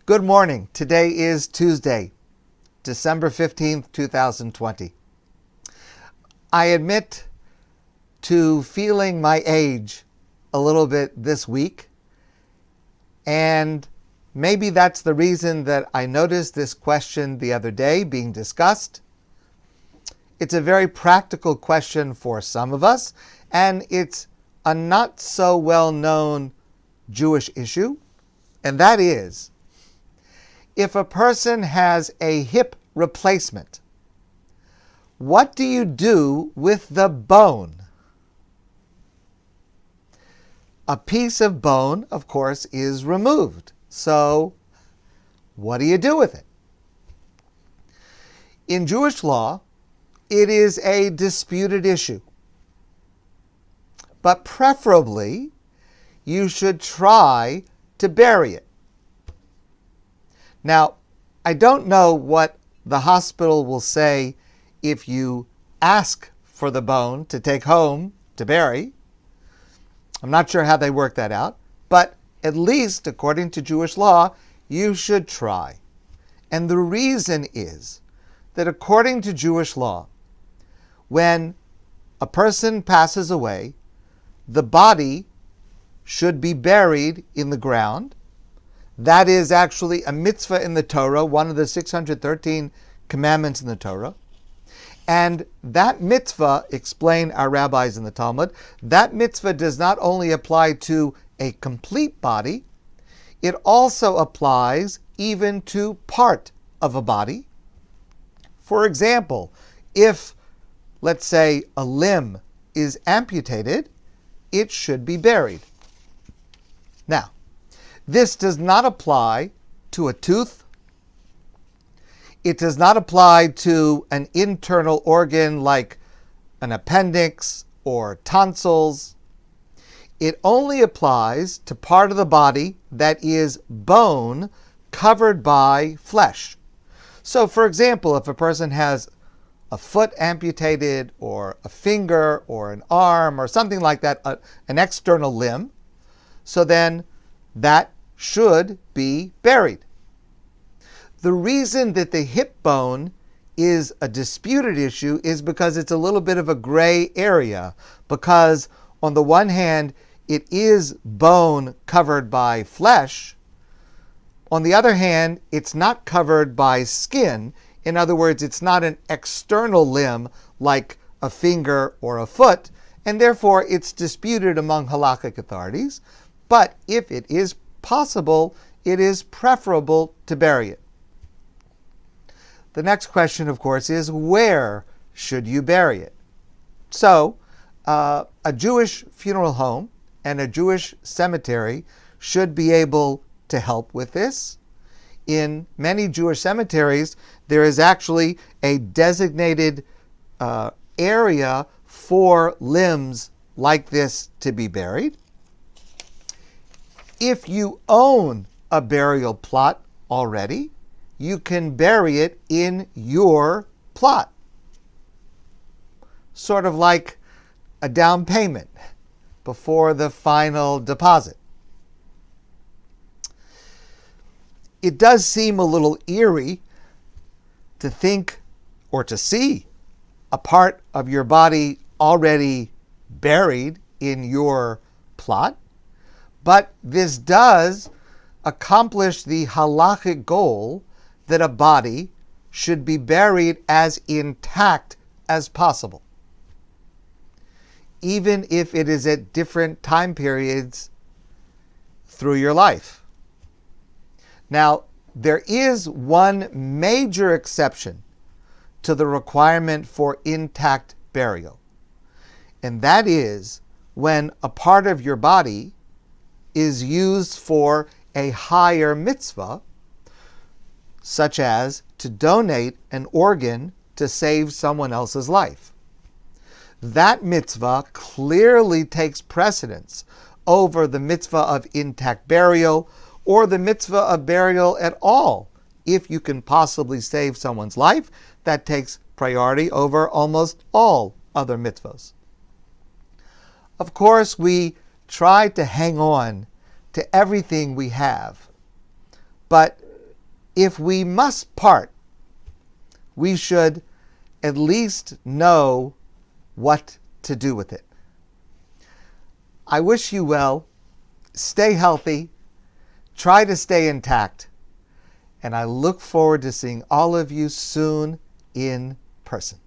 Good morning. Today is Tuesday, December 15th, 2020. I admit to feeling my age a little bit this week, and maybe that's the reason that I noticed this question the other day being discussed. It's a very practical question for some of us, and it's a not so well-known Jewish issue, and that is, if a person has a hip replacement, what do you do with the bone? A piece of bone, of course, is removed. So, what do you do with it? In Jewish law, it is a disputed issue. But preferably, you should try to bury it. Now, I don't know what the hospital will say if you ask for the bone to take home to bury. I'm not sure how they work that out, but at least according to Jewish law, you should try. And the reason is that according to Jewish law, when a person passes away, the body should be buried in the ground. That is actually a mitzvah in the Torah, one of the 613 commandments in the Torah. And that mitzvah, explain our rabbis in the Talmud, that mitzvah does not only apply to a complete body, it also applies even to part of a body. For example, if, let's say, a limb is amputated, it should be buried. Now, this does not apply to a tooth. It does not apply to an internal organ like an appendix or tonsils. It only applies to part of the body that is bone covered by flesh. So, for example, if a person has a foot amputated or a finger or an arm or something like that, an external limb, so then that should be buried. The reason that the hip bone is a disputed issue is because it's a little bit of a gray area, because on the one hand, it is bone covered by flesh. On the other hand, it's not covered by skin. In other words, it's not an external limb like a finger or a foot, and therefore it's disputed among halakhic authorities. But if it is possible, it is preferable to bury it. The next question, of course, is where should you bury it? So, a Jewish funeral home and a Jewish cemetery should be able to help with this. In many Jewish cemeteries, there is actually a designated area for limbs like this to be buried. If you own a burial plot already, you can bury it in your plot. Sort of like a down payment before the final deposit. It does seem a little eerie to think or to see a part of your body already buried in your plot, but this does accomplish the halakhic goal that a body should be buried as intact as possible, even if it is at different time periods through your life. Now, there is one major exception to the requirement for intact burial, and that is when a part of your body is used for a higher mitzvah, such as to donate an organ to save someone else's life. That mitzvah clearly takes precedence over the mitzvah of intact burial or the mitzvah of burial at all. If you can possibly save someone's life, that takes priority over almost all other mitzvahs. Of course, we try to hang on to everything we have, but if we must part, we should at least know what to do with it. I wish you well. Stay healthy. Try to stay intact. And I look forward to seeing all of you soon in person.